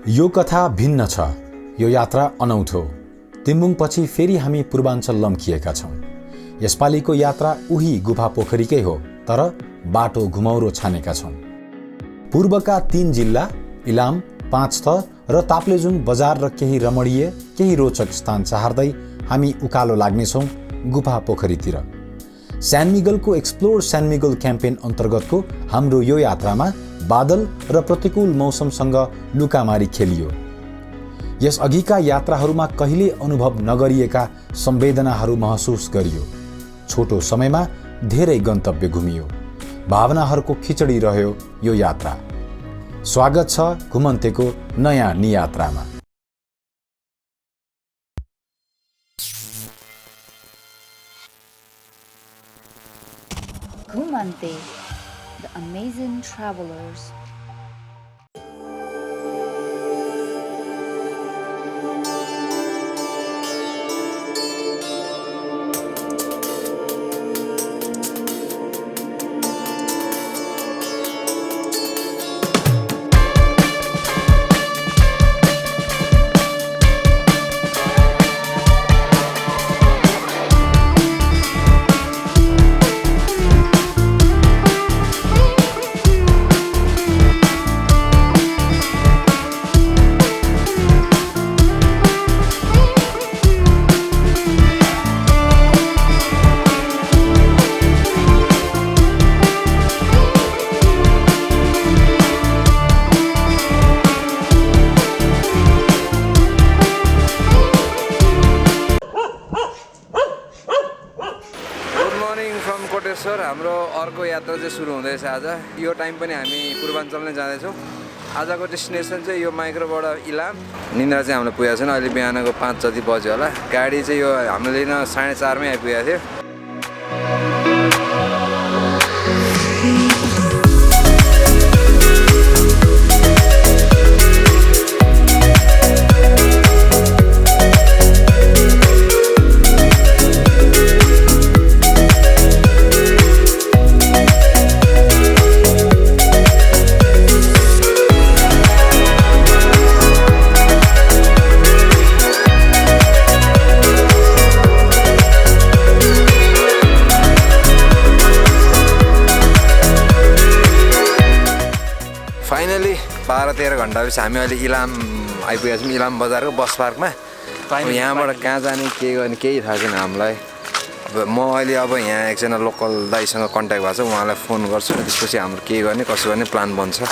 यो कथा भिन्न छ। यो यात्रा अनौठो। तिम्बुङपछि फेरि हामी पूर्वाञ्चल लम्किएका छौँ। यसपालिको यात्रा उही गुफापोखरीकै हो, तर बाटो घुमाउरो छानेका छौँ। पूर्वका 3 जिल्ला इलाम, पाँचथर र ताप्लेजुङ बजार र केही रमणीय, केही रोचक स्थान चाहर्दै हामी उकालो लाग्नेछौँ गुफापोखरीतिर। सान मिगलको एक्सप्लोर सान मिगल क्याम्पेन अन्तर्गतको हाम्रो यो यात्रामा बादल र प्रतिकूल मौसमसँग लुकामारी खेलियो। यस अघिका यात्राहरूमा कहिले अनुभव नगरिएका संवेदनाहरू महसुस गरियो। छोटो समयमा धेरै गन्तव्य घुमियो। भावनाहरूको खिचडी रह्यो यो यात्रा। स्वागत छ घुमन्तेको नयाँ नियात्रामा। Gumante, the amazing travelers. Sir, हाम्रो अर्को यात्रा चाहिँ सुरु हुँदैछ आज। यो टाइम पनि हामी पूर्वाञ्चल नै जाँदैछौँ। आजको डेस्टिनेसन चाहिँ यो माइक्रोबाट इलाम। निन्द्रा चाहिँ हाम्रो पुगेको छैन। अहिले बिहानको 5 जति बज्यो होला। गाडी चाहिँ यो हामीले लिन 4:30 मै आइपुगेको थियो। फाइनली 12-13 घन्टापछि हामी अहिले इलाम आइपुगेका छौँ। इलाम बजारको बस पार्कमा। यहाँबाट कहाँ जाने के गर्ने केही थाहा छैन हामीलाई। म अहिले अब यहाँ एकजना लोकल दाइसँग कन्ट्याक्ट भएको छ, उहाँलाई फोन गर्छु। त्यसपछि हाम्रो के गर्ने कसो गर्ने प्लान बन्छ।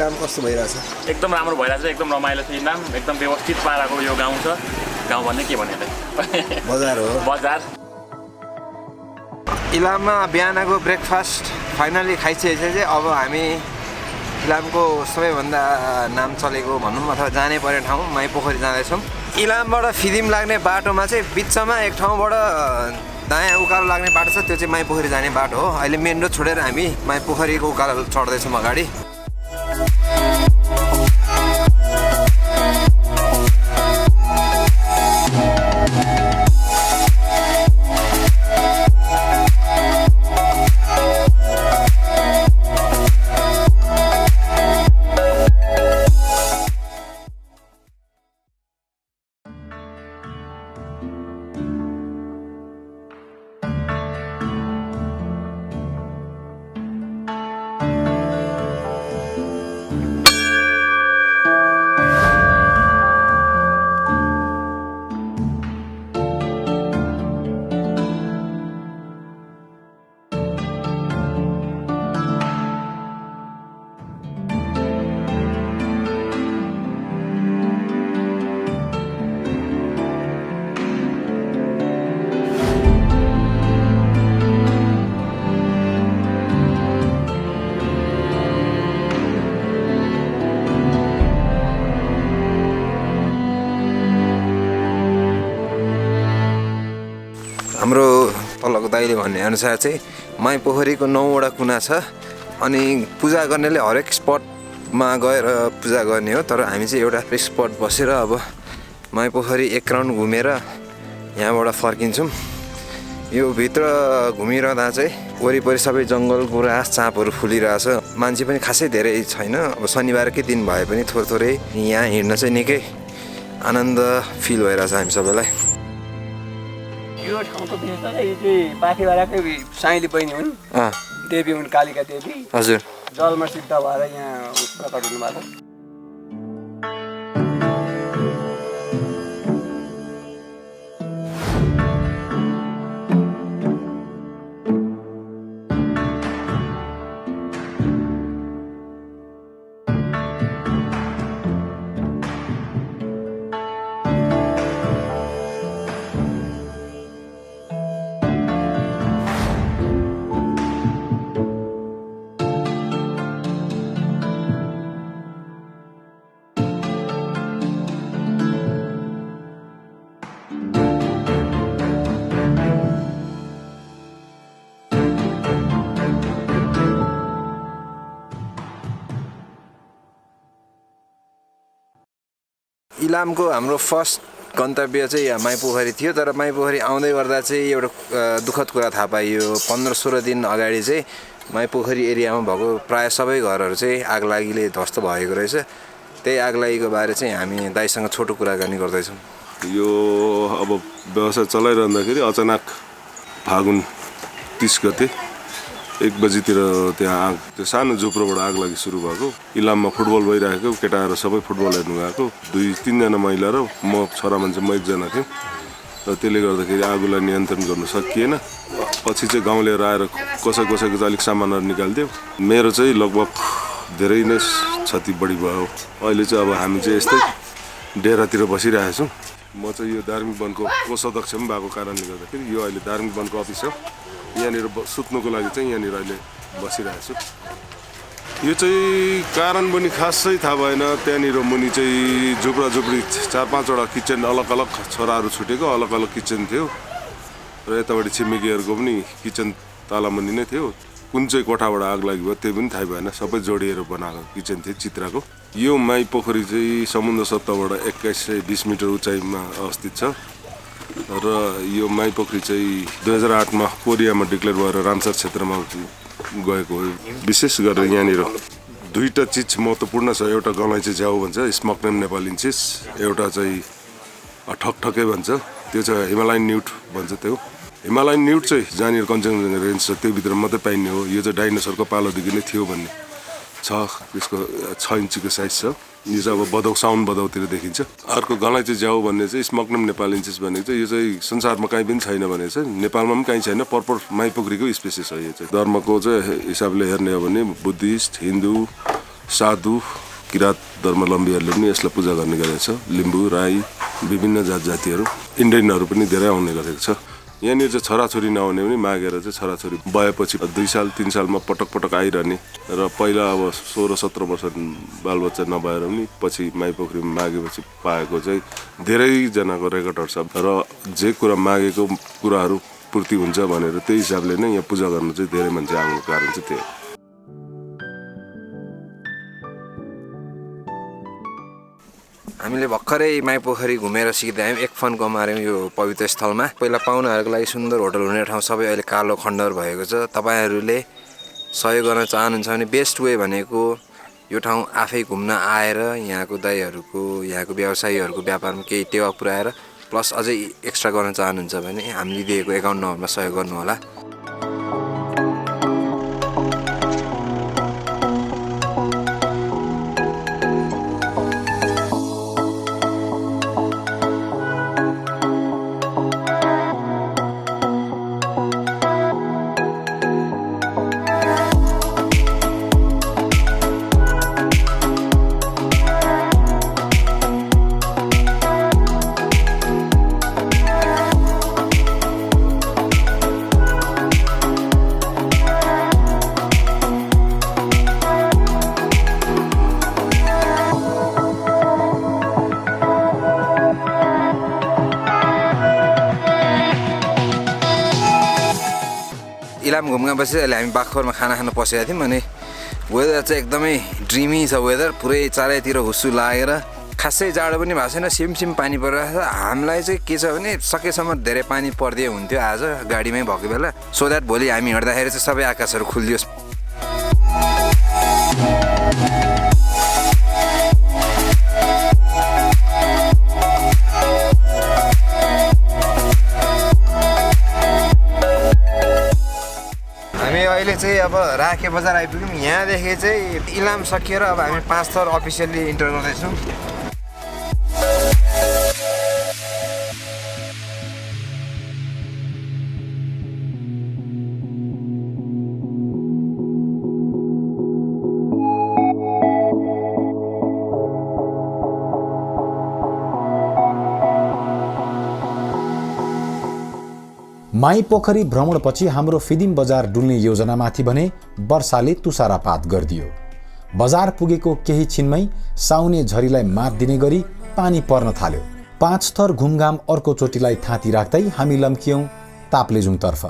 इलाम कस्तो भइरहेछ? एकदम राम्रो भइरहेछ। एकदम रमाइलो छ इलाम। एकदम व्यवस्थित पाराको यो गाउँ छ। गाउँ भन्ने के भन्ने त बजार हो। बजार। इलाममा बिहानको ब्रेकफास्ट फाइनली खाइसकेपछि अब हामी इलामको सबैभन्दा नाम चलेको भनौँ अथवा जानै पर्ने ठाउँ माइपोखरी जाँदैछौँ। इलामबाट फिदिम लाग्ने बाटोमा चाहिँ बिचमा एक ठाउँबाट दायाँ उकालो लाग्ने बाटो छ, त्यो चाहिँ माइपोखरी जाने बाटो हो। अहिले मेन रोड छोडेर हामी माइपोखरीको उकालो चढ्दैछौँ अगाडि। तपाईँले भन्ने अनुसार चाहिँ माइपोखरीको 9वटा कुना छ अनि पूजा गर्नेले हरेक स्पटमा गएर पूजा गर्ने हो तर हामी चाहिँ एउटा स्पट बसेर अब माइपोखरी एक राउन्ड घुमेर यहाँबाट फर्किन्छौँ यो भित्र घुमिरहँदा चाहिँ वरिपरि सबै जङ्गल गुराँस चाँपहरू फुलिरहेछ मान्छे पनि खासै धेरै छैन अब शनिबारकै दिन भए पनि थोरै यहाँ हिँड्न चाहिँ निकै आनन्द फिल भइरहेछ हामी सबैलाई यो ठाउँ त यो चाहिँ पाखेबाराकै साइली बहिनी हुन् देवी हुन् कालिका देवी हजुर जलमा सिद्ध भएर यहाँ प्रकट हुनुभएको इलामको हाम्रो फर्स्ट गन्तव्य चाहिँ यहाँ माइपोखरी थियो तर माइपोखरी आउँदै गर्दा चाहिँ एउटा दुःखद कुरा थाहा पाइयो 15-16 दिन अगाडि चाहिँ माइपोखरी एरियामा भएको प्राय सबै घरहरू चाहिँ आगलागीले ध्वस्त भएको रहेछ त्यही आगलागीको बारे चाहिँ हामी दाइसँग छोटो कुराकानी गर्दैछौँ यो अब व्यवसाय चलाइरहँदाखेरि अचानक फागुन 30 गते 1 बजीतिर त्यहाँ आग त्यो सानो झुप्रोबाट आग लागि सुरु भएको इलाममा फुटबल भइरहेको केटाहरू सबै फुटबल हेर्नु गएको 2-3 जना महिला र म छोरा मान्छे म एकजना थिएँ र त्यसले गर्दाखेरि आगोलाई नियन्त्रण गर्न सकिएन पछि चाहिँ गाउँलेहरू आएर कसैको चाहिँ अलिक सामानहरू निकाल्थ्यो मेरो चाहिँ लगभग धेरै नै क्षति बढी भयो अहिले चाहिँ अब हामी चाहिँ यस्तै डेरातिर बसिरहेको छौँ म चाहिँ यो धार्मिक वनको कोषाध्यक्ष पनि भएको कारणले गर्दाखेरि यो अहिले धार्मिक वनको अफिस हो यहाँनिर सुत्नुको लागि चाहिँ यहाँनिर अहिले बसिरहेको छु यो चाहिँ कारण पनि खासै थाहा भएन त्यहाँनिर मुनि चाहिँ झुप्रा झुप्री 4-5वटा किचन अलग अलग छोराहरू छुटेको अलग अलग किचन थियो र यतापट्टि छिमेकीहरूको पनि किचन तालामुनि नै थियो कुन चाहिँ कोठाबाट आग लागि भयो त्यो पनि थाहा भएन सबै जोडिएर बनाएको किचन थियो चित्राको यो माइपोखरी चाहिँ समुद्र सतहबाट 2120 मिटर उचाइमा अवस्थित छ र यो माइपोखरी चाहिँ 2008मा कोरियामा डिक्लेयर भएर रामसर क्षेत्रमा गएको हो विशेष गरेर यहाँनिर दुईटा चिज महत्त्वपूर्ण छ एउटा गलैँचे च्याउ भन्छ स्मोक्ड नेपालिन्सिस एउटा चाहिँ ठकठकै भन्छ त्यो चाहिँ हिमालयन न्यूट भन्छ त्यो हिमालयन न्यूट चाहिँ जहाँनिर कञ्चनजङ्घा रेन्ज छ त्यो भित्र मात्रै पाइने हो यो चाहिँ डाइनोसरको पालोदेखि नै थियो भन्ने छ त्यसको 6 इन्चीको साइज छ यो चाहिँ अब साउन भदौतिर देखिन्छ अर्को गलैँचे च्याउ भन्ने चाहिँ स्मोक्ड नेपालिन्सिस भनेको चाहिँ यो चाहिँ संसारमा कहीँ पनि छैन भने चाहिँ नेपालमा पनि कहीँ छैन पर्पर माइपोखरीको स्पेसिस हो यो चाहिँ धर्मको चाहिँ हिसाबले हेर्ने हो भने बुद्धिस्ट हिन्दू साधु किरात धर्मावलम्बीहरूले पनि यसलाई पूजा गर्ने गरेको छ लिम्बू राई विभिन्न जात जातिहरू इन्डियनहरू पनि धेरै आउने गरेको छ यहाँनिर चाहिँ छोराछोरी नआउने पनि मागेर चाहिँ छोराछोरी भएपछि 2 साल 3 सालमा पटक पटक आइरहने र पहिला अब 16-17 वर्ष बालबच्चा नभएर पनि पछि माइपोखरीमा मागेपछि पाएको चाहिँ धेरैजनाको रेकर्डहरू छ र जे कुरा मागेको कुराहरू पूर्ति हुन्छ भनेर त्यही हिसाबले नै यहाँ पूजा गर्न चाहिँ धेरै मान्छे आउनुको कारण चाहिँ त्यही हामीले भर्खरै माइपोखरी घुमेर सिक्दै आयौँ एक फन कमार्यौँ यो पवित्र स्थलमा पहिला पाहुनाहरूको लागि सुन्दर होटल हुने ठाउँ सबै अहिले कालो खण्डहर भएको छ तपाईँहरूले सहयोग गर्न चाहनुहुन्छ भने बेस्ट वे भनेको यो ठाउँ आफै घुम्न आएर यहाँको दाइहरूको यहाँको व्यवसायीहरूको व्यापारमा केही टेवा पुर्याएर प्लस अझै एक्स्ट्रा गर्न चाहनुहुन्छ भने हामीले दिएको एकाउन्ट नम्बरमा सहयोग गर्नुहोला इलाम घुम्गएपछि अहिले हामी बागखोरमा खाना खान पसेका थियौँ अनि वेदर चाहिँ एकदमै ड्रिमी छ वेदर पुरै चारैतिर हुस्सु लागेर खासै जाडो पनि भएको छैन सिमसिम पानी परिरहेको छ हामीलाई चाहिँ के छ भने सकेसम्म धेरै पानी पर्दिए हुन्थ्यो आज गाडीमै भएको बेला सो द्याट भोलि हामी हिँड्दाखेरि चाहिँ सबै आकाशहरू खुलियोस् हामी अहिले चाहिँ अब राखे बजार आइपुग्यौँ यहाँदेखि चाहिँ इलाम सकिएर अब हामी 5 थर अफिसियल्ली इन्टर गर्दैछौँ माइपोखरी भ्रमणपछि हाम्रो फिदिम बजार डुल्ने योजनामाथि भने वर्षाले तुषारापात गरिदियो बजार पुगेको केही छिनमै साउने झरीलाई मात दिने गरी पानी पर्न थाल्यो 5 थर घुमघाम अर्को चोटीलाई थाती राख्दै हामी लम्कियौं ताप्लेजुङ तर्फ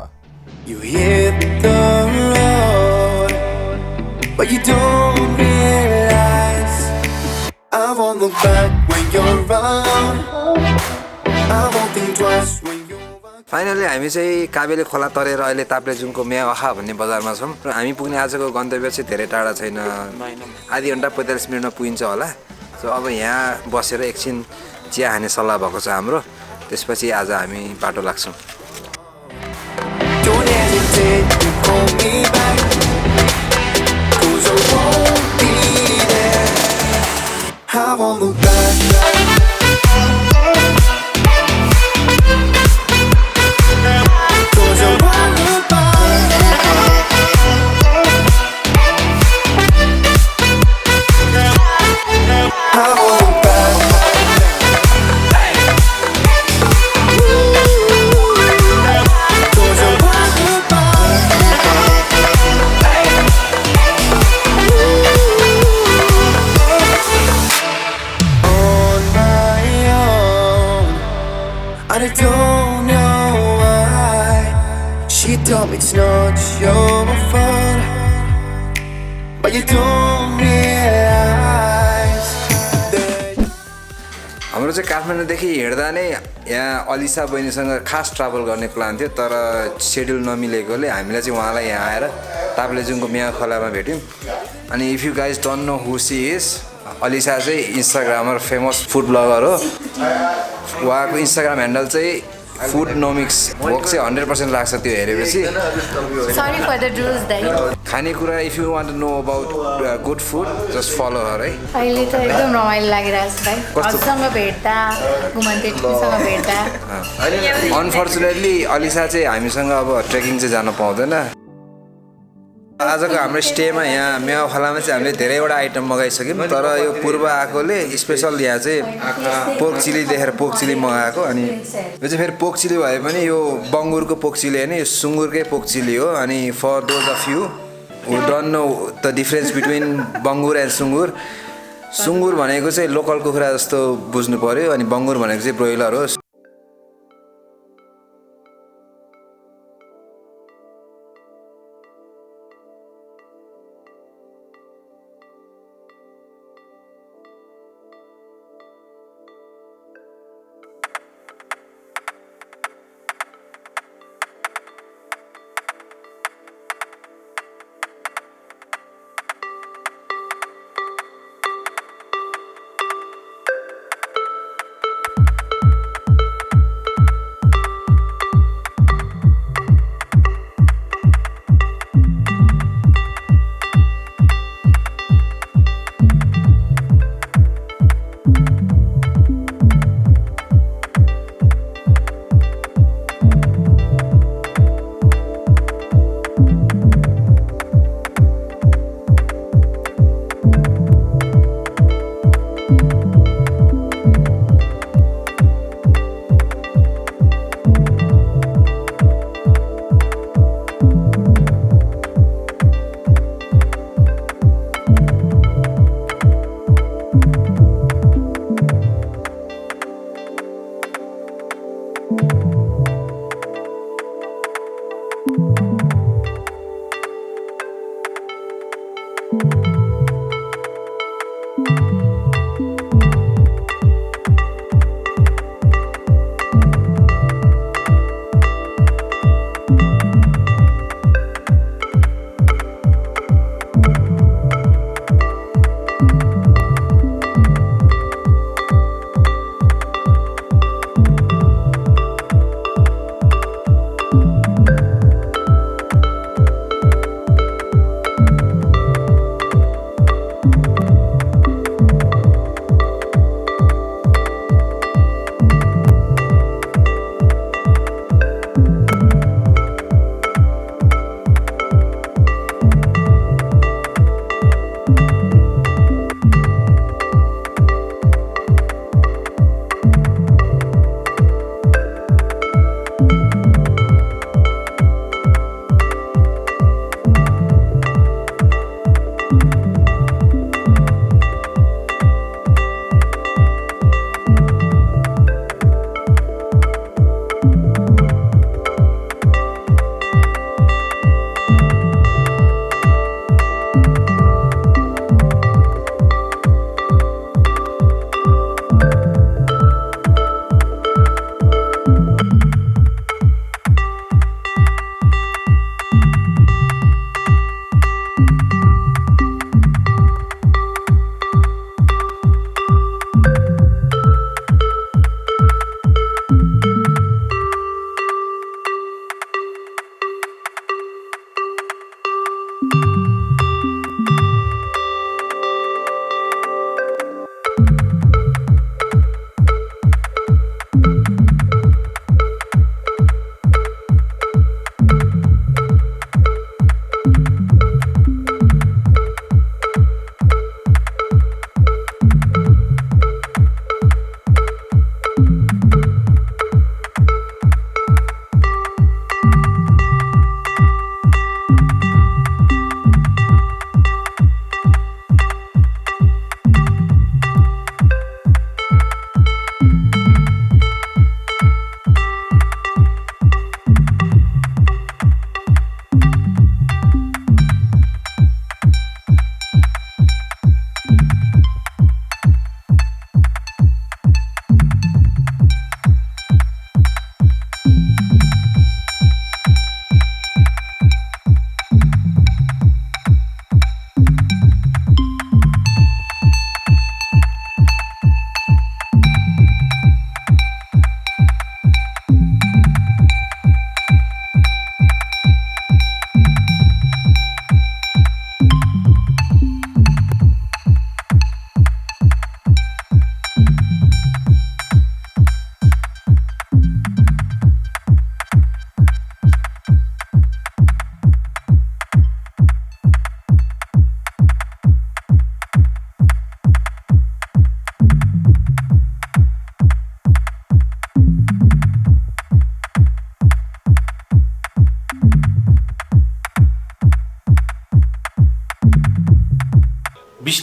फाइनली हामी चाहिँ काबेले खोला तरेर अहिले ताप्लेजुङको मेवाखा भन्ने बजारमा छौँ र हामी पुग्ने आजको गन्तव्य चाहिँ धेरै टाढा छैन आधी घन्टा 45 मिनटमा पुगिन्छ होला सो अब यहाँ बसेर एकछिन चिया खाने सल्लाह भएको छ हाम्रो त्यसपछि आज हामी बाटो लाग्छौँ It's not your fault, but you don't realize that. हाम्रो चाहिँ काठमाडौँदेखि हिँड्दा नै यहाँ अलिसा बहिनीसँग खास ट्राभल गर्ने प्लान थियो तर सेड्युल नमिलेकोले हामीले चाहिँ उहाँलाई यहाँ आएर ताप्लेजुङको मेवा खोलामा भेट्यौँ अनि if you guys don't know who she is Alisa चाहिँ इन्स्टाग्रामर फेमस फुड ब्लगर हो उहाँको इन्स्टाग्राम ह्यान्डल चाहिँ फुड नोमिक्स भोक चाहिँ 100% लाग्छ त्यो हेरेपछि Sorry for the rules, दाइ खानेकुरा if you want to know about good food just follow her है अहिले त एकदम रमाइलो लागिरहेको छ दाइ हजुरसँग भेट्दा घुमन्तेसँग भेट्दा अनफर्चुनेटली अलिसा चाहिँ हामीसँग अब ट्रेकिङ चाहिँ जान पाउँदैन आजको हाम्रो स्टेमा यहाँ मेवा खोलामा चाहिँ हामीले धेरैवटा आइटम मगाइसक्यौँ तर यो पूर्व आएकोले स्पेसल यहाँ चाहिँ पोर्क चिली देखेर पोर्क चिली मगाएको अनि यो चाहिँ फेरि पोर्क चिली भए पनि यो बङ्गुरको पोर्क चिली होइन यो सुँगुरकै पोर्क चिली हो अनि for those of you who don't know the difference between बङ्गुर एन्ड सुँगुर सुँगुर भनेको चाहिँ लोकल कुखुरा जस्तो बुझ्नु पर्यो अनि बङ्गुर भनेको चाहिँ ब्रोइलर हो 20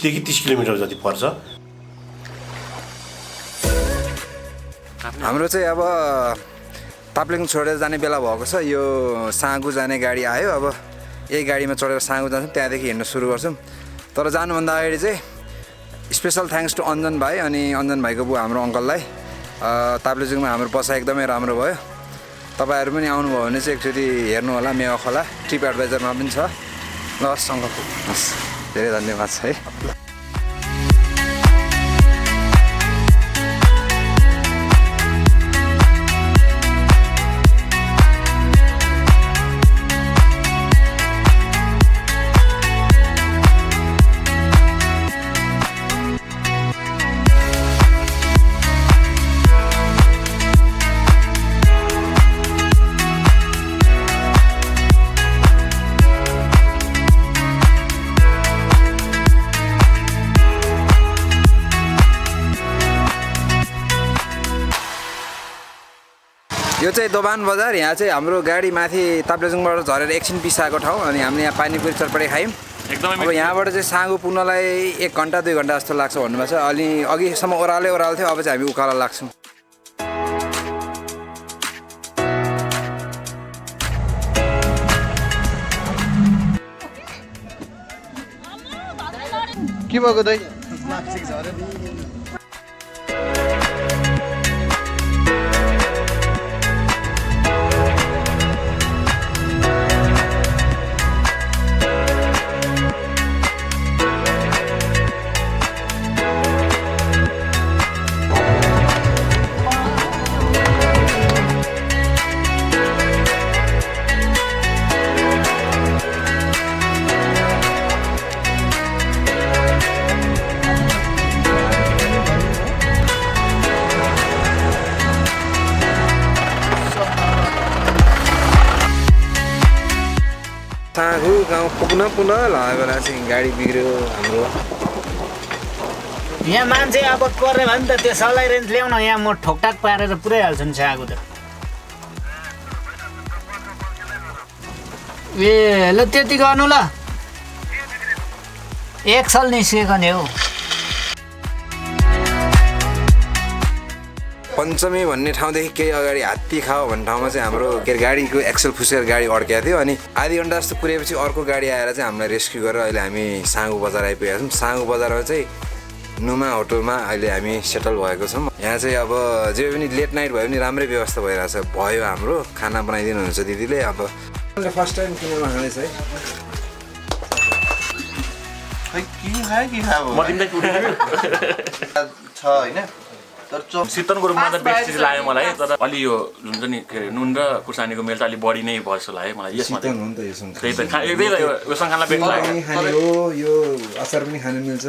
देखि 30 किलोमिटर जति पर्छ। हाम्रो चाहिँ अब ताप्लेजुङ छोडेर जाने बेला भएको छ। यो साँगु जाने गाडी आयो। अब यही गाडीमा चढेर साँगु जान्छौँ, त्यहाँदेखि हिँड्न सुरु गर्छौँ। तर जानुभन्दा अगाडि चाहिँ स्पेसल थ्याङ्क्स टु अञ्जन भाइ अनि अञ्जन भाइको बुवा हाम्रो अङ्कललाई। ताप्लेजुङमा हाम्रो बसाइ एकदमै राम्रो भयो। तपाईँहरू पनि आउनुभयो भने चाहिँ एकचोटि हेर्नु होला। मेवा खोला ट्रिप एडभाइजरमा पनि छ। ल अङ्कल, हस्, धेरै धन्यवाद छ है। यो चाहिँ दोबान बजार। यहाँ चाहिँ हाम्रो गाडी माथि ताप्लेजुङबाट झरेर एकछिन पिसाएको ठाउँ। अनि हामीले यहाँ पानीपुरी चटपटी खायौँ। अब यहाँबाट चाहिँ साँगु पुग्नलाई 1 घन्टा 2 घन्टा जस्तो लाग्छ भन्नुभएको छ। अलि अघिसम्म ओह्रालो थियो, अब चाहिँ हामी उकालो लाग्छौँ। के भएको दाइ सागु गाउँ पुग्न लागेको बेला चाहिँ गाडी बिग्रियो हाम्रो यहाँ मान्छे अब पर्ने भयो नि त त्यो सलाई रेन्ज ल्याउन यहाँ म ठोकटाक पारेर पुऱ्याइहाल्छु नि सागु त ए ल त्यति गर्नु ल एक साल निस्केको नि हौ पञ्चमी भन्ने ठाउँदेखि केही अगाडि हात्ती खाओ भन्ने ठाउँमा चाहिँ हाम्रो के अरे गाडीको एक्सेल फुसेर गाडी अड्किएको थियो अनि आधी घन्टा जस्तो पुऱ्याएपछि अर्को गाडी आएर चाहिँ हामीलाई रेस्क्यु गरेर अहिले हामी साङ्गु बजार आइपुगेका छौँ साङ्गु बजारमा चाहिँ नुमा होटलमा अहिले हामी सेटल भएको छौँ यहाँ चाहिँ अब जे पनि लेट नाइट भयो भने राम्रै व्यवस्था भइरहेछ भयो हाम्रो खाना बनाइदिनुहुन्छ दिदीले अब फर्स्ट टाइम किनेमा खाँदैछ है छ होइन शीतलको रूपमा त बेस्ट चिज लाग्यो मलाई तर अलि यो हुन्छ नि के अरे नुन र खुर्सानीको मेल त अलि बढी नै भयो जस्तो लाग्यो मलाई यसमा त्यही त योसँग खाना बेस्ट लाग्यो यो अचार पनि खानु मिल्छ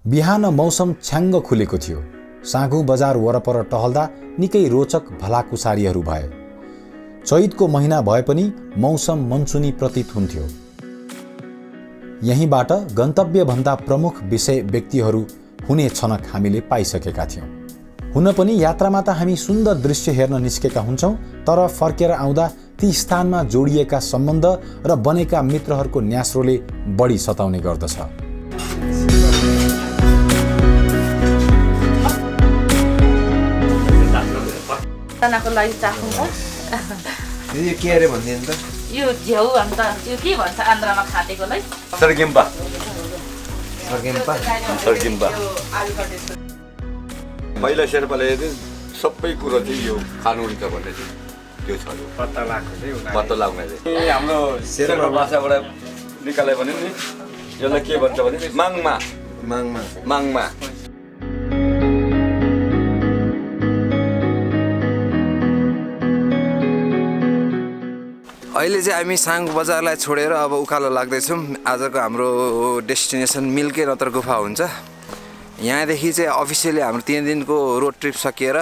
बिहान मौसम छ्याङ्ग खुलेको थियो साँगु बजार वरपर टहल्दा निकै रोचक भलाकुसारीहरू भए चैतको महिना भए पनि मौसम मनसुनी प्रतीत हुन्थ्यो यहीँबाट गन्तव्यभन्दा प्रमुख विषय व्यक्तिहरू हुने छनक हामीले पाइसकेका थियौँ हुन पनि यात्रामा त हामी सुन्दर दृश्य हेर्न निस्केका हुन्छौँ तर फर्केर आउँदा ती स्थानमा जोडिएका सम्बन्ध र बनेका मित्रहरूको न्यास्रोले बढी सताउने गर्दछ यो के अरे भनिदिनु त यो झ्याउ अन्त यो के भन्छ आन्द्रामा खाटेकोलाई सर्गिम्पा पहिला शेर्पाले सबै कुरो चाहिँ यो खानुहुन्छ भन्ने चाहिँ त्यो छ पत्ता लाग्ने चाहिँ हाम्रो शेर्पा भाषाबाट निकाल्यो भने नि यसलाई के भन्छ भने माङमा अहिले चाहिँ हामी साङ्गु बजारलाई छोडेर अब उकालो लाग्दैछौँ आजको हाम्रो डेस्टिनेसन मिल्के नत्र गुफा हुन्छ यहाँदेखि चाहिँ अफिसियली हाम्रो 3 दिनको रोड ट्रिप सकिएर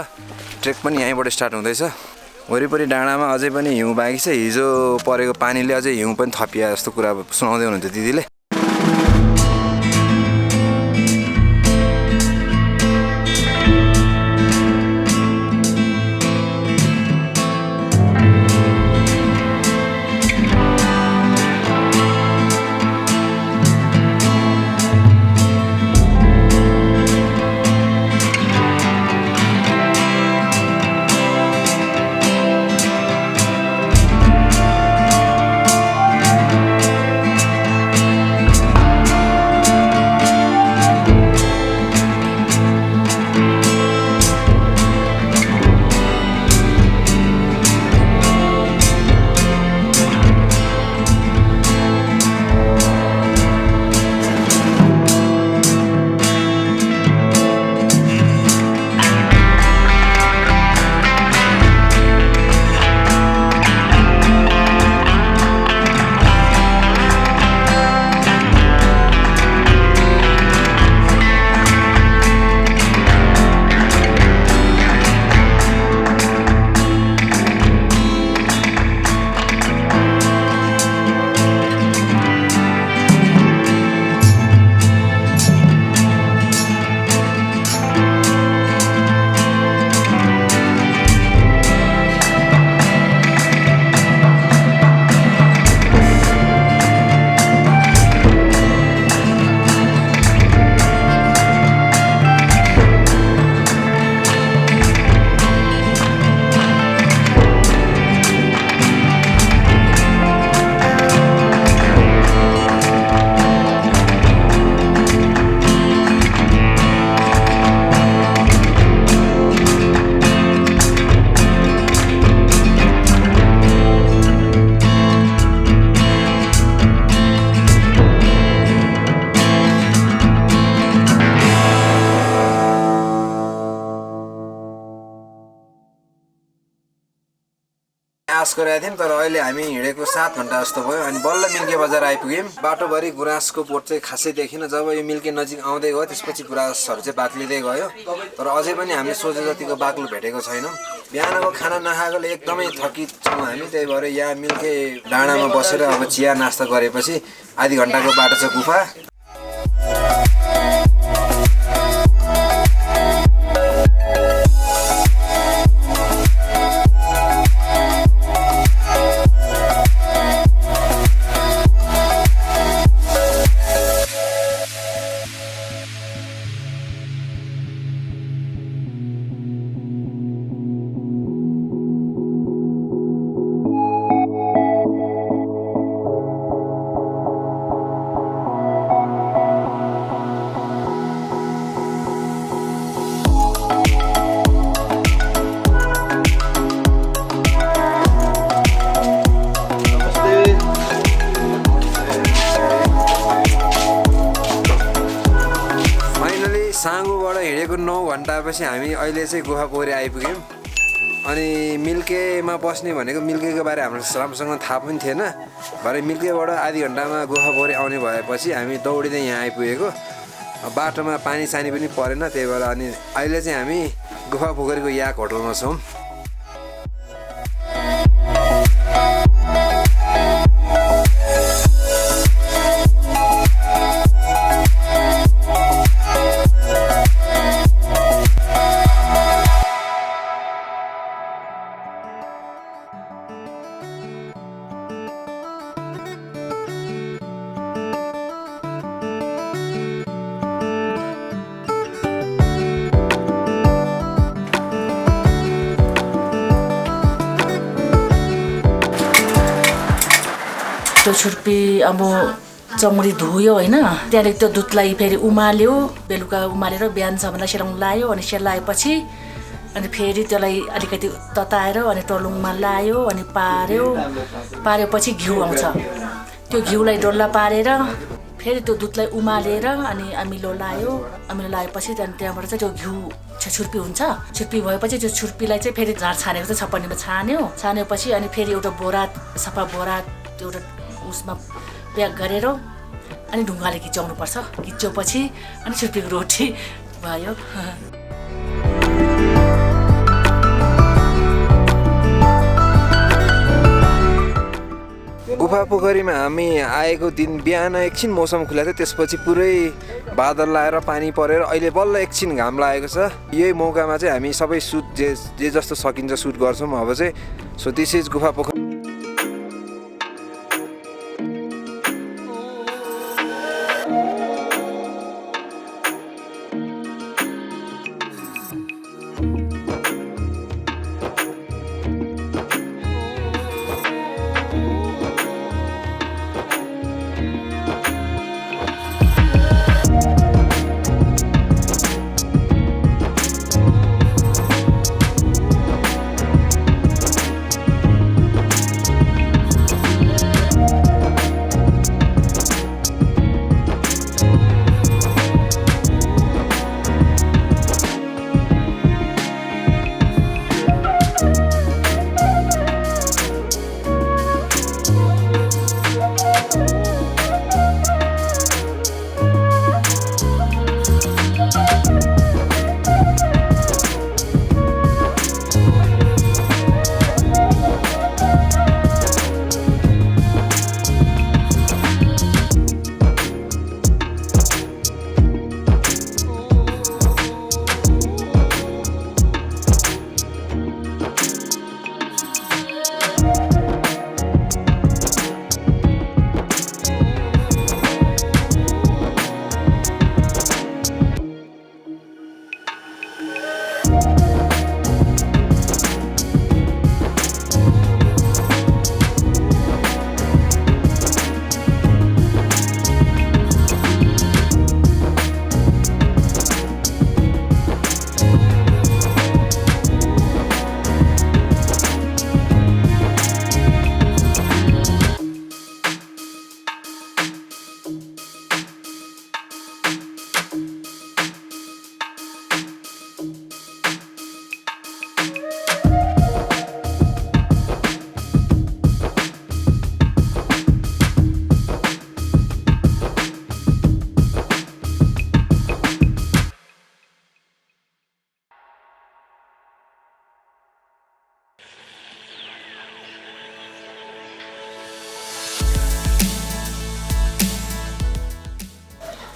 ट्रेक पनि यहीँबाट स्टार्ट हुँदैछ वरिपरि डाँडामा अझै पनि हिउँ बाँकी छ हिजो परेको पानीले अझै हिउँ पनि थपिया जस्तो कुरा सुनाउँदै हुनुहुन्थ्यो दिदीले गरेका थियौँ तर अहिले हामी हिँडेको 7 घन्टा जस्तो भयो अनि बल्ल मिल्के बजार आइपुग्यौँ बाटोभरि गुराँसको बोट चाहिँ खासै देखिन जब यो मिल्के नजिक आउँदै गयो त्यसपछि गुराँसहरू चाहिँ बाक्लिँदै गयो तर अझै पनि हामीले सोचे जतिको बाक्लो भेटेको छैनौँ बिहानको खाना नखाएकोले एकदमै थकित छौँ हामी त्यही भएर यहाँ मिल्के डाँडामा बसेर अब चिया नास्ता गरेपछि आधी घन्टाको बाटो छ गुफा साङ्गोबाट हिँडेको 9 घन्टापछि हामी अहिले चाहिँ गुफापोखरी आइपुग्यौँ अनि मिल्केमा बस्ने भनेको मिल्केको बारे हाम्रो राम्रोसँग थाहा पनि थिएन भरे मिल्केबाट आधी घन्टामा गुफापोखरी आउने भएपछि हामी दौडिँदै यहाँ आइपुगेको बाटोमा पानी सानी पनि परेन त्यही भएर अनि अहिले चाहिँ हामी गुफापोखरीको याक होटलमा छौँ छुर्पी अब चौँडी धोयो होइन त्यहाँदेखि त्यो दुधलाई फेरि उमाल्यो बेलुका उमालेर बिहान सबैलाई सेलाउनु लायो अनि सेलाएपछि अनि फेरि त्यसलाई अलिकति तताएर अनि टलुङमा लायो अनि पारेपछि घिउ आउँछ त्यो घिउलाई डल्ला पारेर फेरि त्यो दुधलाई उमालेर अनि अमिलो लाएपछि त्यहाँबाट चाहिँ त्यो घिउ छुर्पी हुन्छ छुर्पी भएपछि त्यो छुर्पीलाई चाहिँ फेरि झार छानेको चाहिँ छपनीमा छानेपछि अनि फेरि एउटा बोरा सफा बोरा एउटा उसमा प्याक गरेर अनि ढुङ्गाले खिचाउनुपर्छ खिच्योपछि अनि छुर्पीको रोटी भयो गुफापोखरीमा हामी आएको दिन बिहान एकछिन मौसम खुलेको थियो त्यसपछि पुरै बादल लाएर पानी परेर अहिले बल्ल एकछिन घाम लागेको छ यही मौकामा चाहिँ हामी सबै सुट जे जस्तो सकिन्छ सुट गर्छौँ अब चाहिँ सो दिस इज गुफापोखरी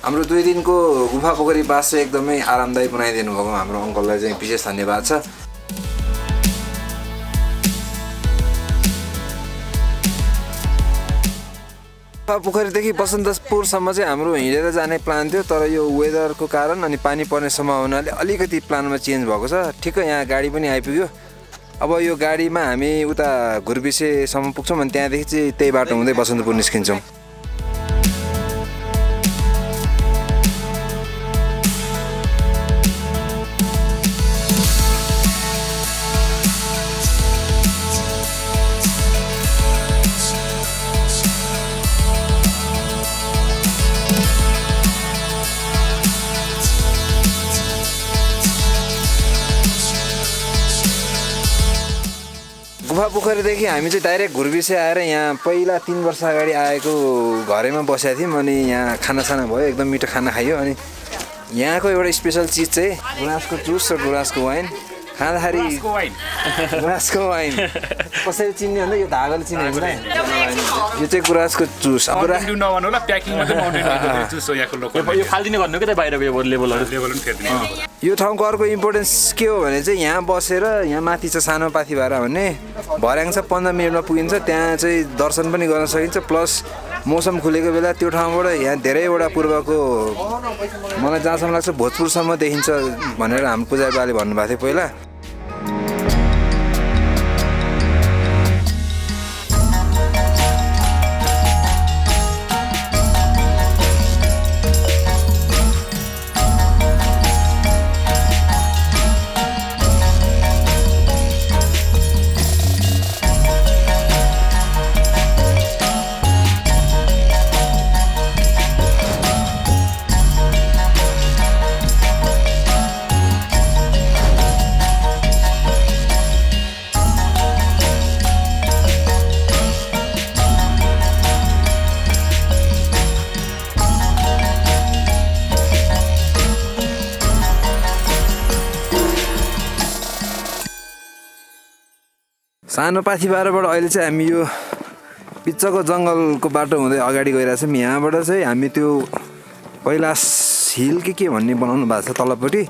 हाम्रो 2 दिनको गुफापोखरी बास चाहिँ एकदमै आरामदायी बनाइदिनु भएको हाम्रो अङ्कललाई चाहिँ विशेष धन्यवाद छ। गुफापोखरीदेखि बसन्तपुरसम्म चाहिँ हाम्रो हिँडेर जाने प्लान थियो, तर यो वेदरको कारण अनि पानी पर्ने सम्भावनाले अलिकति प्लानमा चेन्ज भएको छ। ठिक्क यहाँ गाडी पनि आइपुग्यो। अब यो गाडीमा हामी उता घुर्बिसेसम्म पुग्छौँ अनि त्यहाँदेखि चाहिँ त्यही बाटो हुँदै बसन्तपुर निस्किन्छौँ। गुफापोखरीदेखि हामी चाहिँ डाइरेक्ट घुर्बिसे आएर यहाँ पहिला 3 वर्ष अगाडि आएको घरैमा बसेका थियौँ अनि यहाँ खानासाना भयो, एकदम मिठो खाना खायो। अनि यहाँको एउटा स्पेसल चिज चाहिँ गुराँसको जुस र गुराँसको वाइन खाँदाखेरि गुराँसको वाइन कसरी चिन्ने भन्दा यो धागोले चिन्ने हुन्छ यो चाहिँ गुराँसको जुस। अब नभन्नु होला प्याकिङमा चाहिँ माउन्टेन जुस हो यहाँको लोकल। यो फाल्दिने गर्नु के त बाहिरको लेभलहरु फेर्दिने। यो ठाउँको अर्को इम्पोर्टेन्स के हो भने चाहिँ यहाँ बसेर यहाँ माथि छ सानो पाथिभारा भन्ने भर्याङ छ 15 मिनटमा पुगिन्छ। त्यहाँ चाहिँ दर्शन पनि गर्न सकिन्छ, प्लस मौसम खुलेको बेला त्यो ठाउँबाट यहाँ धेरैवटा पूर्वको मलाई जहाँसम्म लाग्छ भोजपुरसम्म देखिन्छ भनेर हाम्रो पुजारी बाले भन्नुभएको थियो पहिला। सानो पाथिभाराबाट अहिले चाहिँ हामी यो पिच्चको जङ्गलको बाटो हुँदै अगाडि गइरहेछौँ। यहाँबाट चाहिँ हामी त्यो कैलाश हिल के भन्ने बनाउनु भएको छ तलपट्टि,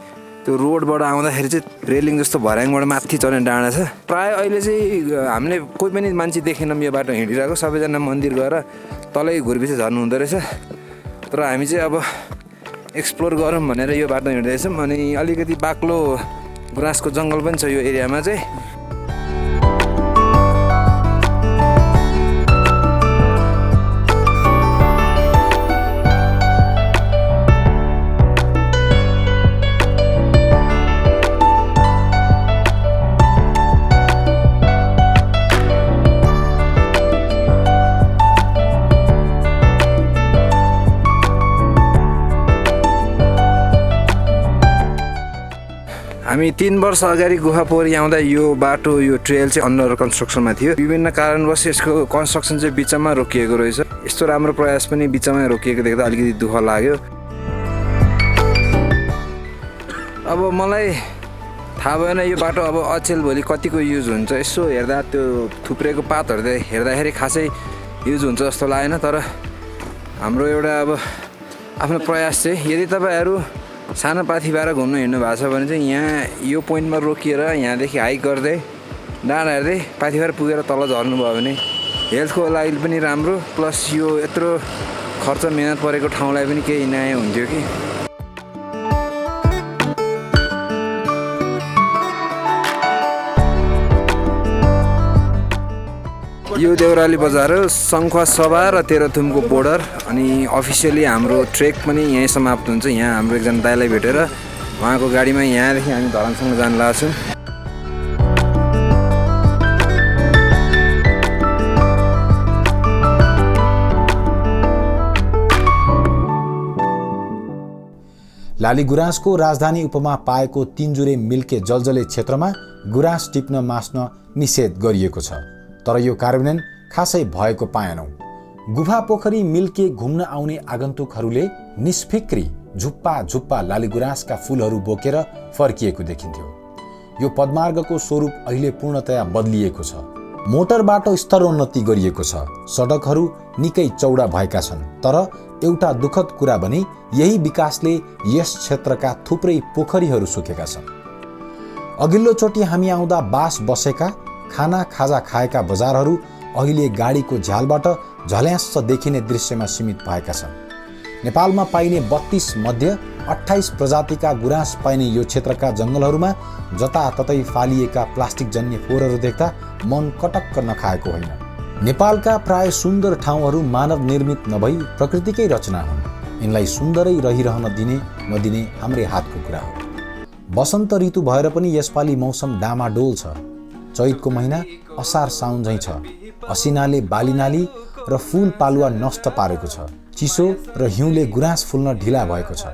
त्यो रोडबाट आउँदाखेरि चाहिँ रेलिङ जस्तो भर्याङबाट माथि चढ्ने डाँडा छ। प्रायः अहिले चाहिँ हामीले कोही पनि मान्छे देखेनौँ यो बाटो हिँडिरहेको, सबैजना मन्दिर गएर तलै घुर्बिसे झर्नु हुँदो रहेछ। तर हामी चाहिँ अब एक्सप्लोर गरौँ भनेर यो बाटो हिँड्दैछौँ। अनि अलिकति बाक्लो गुराँसको जङ्गल पनि छ यो एरियामा चाहिँ। हामी 3 वर्ष अगाडि गुफापोखरी आउँदा यो बाटो यो ट्रेल चाहिँ अन्डर कन्स्ट्रक्सनमा थियो। विभिन्न कारणवश यसको कन्स्ट्रक्सन चाहिँ बिचमा रोकिएको रहेछ। यस्तो राम्रो प्रयास पनि बिचमा रोकिएको देख्दा अलिकति दुःख लाग्यो। अब मलाई थाहा भएन यो बाटो अब अचेल भोलि कतिको युज हुन्छ। यसो हेर्दा त्यो थुप्रेको पातहरू हेर्दाखेरि खासै युज हुन्छ जस्तो लागेन। तर हाम्रो एउटा अब आफ्नो प्रयास चाहिँ यदि तपाईँहरू सानो पाथिभारा घुम्न हिँड्नु भएको छ भने चाहिँ यहाँ यो पोइन्टमा रोकिएर यहाँदेखि हाइक गर्दै डाँडा हेर्दै पाथिभारा पुगेर तल झर्नुभयो भने हेल्थको लागि पनि राम्रो, प्लस यो यत्रो खर्च मेहनत परेको ठाउँलाई पनि केही न्याय हुन्थ्यो कि। यो देउराली बजार हो, सङ्खुवा सभा र तेह्रथुमको बोर्डर। अनि अफिसियली हाम्रो ट्रेक पनि यहीँ समाप्त हुन्छ। यहाँ हाम्रो एकजना दाइलाई भेटेर उहाँको गाडीमा यहाँदेखि हामी धरानसम्म जान लाग्छौँ। लाली गुराँसको राजधानी उपमा पाएको तिनजुरे मिल्के जलजले क्षेत्रमा गुराँस टिप्न मास्न निषेध गरिएको छ, तर यो कार्यान्वयन खासै भएको पाएनौं। गुफापोखरी मिल्के घुम्न आउने आगन्तुकहरूले निष्फिक्री झुप्पा झुप्पा लालीगुराँसका फूलहरू बोकेर फर्किएको देखिन्थ्यो। यो पदमार्गको स्वरूप अहिले पूर्णतया बदलिएको छ। मोटर बाटो स्तरोन्नति गरिएको छ, सडकहरू निकै चौडा भएका छन्। तर एउटा दुःखद कुरा भने यही विकासले यस क्षेत्रका थुप्रै पोखरीहरू सुकेका छन्। अघिल्लोचोटि हामी आउँदा बास बसेका, खाना खाजा खाएका बजारहरू अहिले गाडीको झ्यालबाट झल्यास्स देखिने दृश्यमा सीमित भएका छन्। नेपालमा पाइने 32 मध्ये 28 प्रजातिका गुराँस पाइने यो क्षेत्रका जङ्गलहरूमा जताततै फालिएका प्लास्टिक जन्य फोहोरहरू देख्दा मन कटक्क नखाएको होइन। नेपालका प्राय सुन्दर ठाउँहरू मानव निर्मित नभई प्रकृतिकै रचना हुन्। यिनलाई सुन्दरै रहिरहन दिने नदिने हाम्रै हातको कुरा हो। वसन्त ऋतु भएर पनि यसपालि मौसम डामाडोल छ। चैतको महिना असार साउन झैँ छ। असिनाले बालीनाली र फूल पालुवा नष्ट पारेको छ। चिसो र हिउँले गुराँस फुल्न ढिला भएको छ।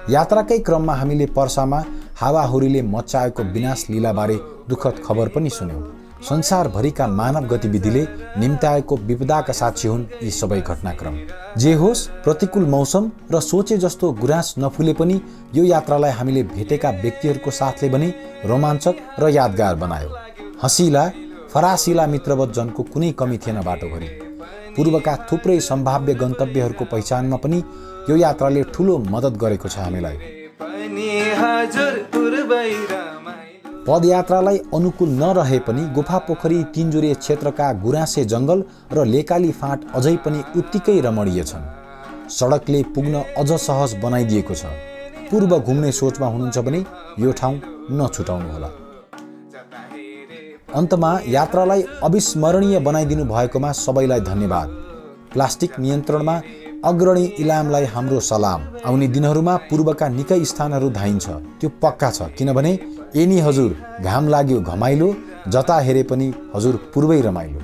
यात्राकै क्रममा हामीले पर्सामा हावाहुरीले मच्चाएको विनाश लीलाबारे दुःखद खबर पनि सुन्यौं। संसारभरिका मानव गतिविधिले निम्त्याएको विपदाका साक्षी हुन् यी सबै घटनाक्रम। जे होस्, प्रतिकूल मौसम र सोचे जस्तो गुराँस नफुले पनि यो यात्रालाई हामीले भेटेका व्यक्तिहरूको साथले भने रोमाञ्चक र यादगार बनायो। हँसिला फरासिला मित्रवत जनको कुनै कमी थिएन बाटोभरि। पूर्वका थुप्रै सम्भाव्य गन्तव्यहरूको पहिचानमा पनि यो यात्राले ठूलो मद्दत गरेको छ हामीलाई। पदयात्रालाई अनुकूल नरहे पनि गुफापोखरी तीनजुरे क्षेत्रका गुराँसे जङ्गल र लेकाली फाँट अझै पनि उत्तिकै रमणीय छन्। सडकले पुग्न अझ सहज बनाइदिएको छ। पूर्व घुम्ने सोचमा हुनुहुन्छ भने यो ठाउँ नछुटाउनुहोला। अन्तमा यात्रालाई अविस्मरणीय बनाइदिनु भएकोमा सबैलाई धन्यवाद। प्लास्टिक नियन्त्रणमा अग्रणी इलामलाई हाम्रो सलाम। आउने दिनहरूमा पूर्वका निकै स्थानहरू धाइन्छ, त्यो पक्का छ। किनभने एनी हजुर घाम लाग्यो घमाइलो, जता हेरे पनि हजुर पूर्वै रमाइलो।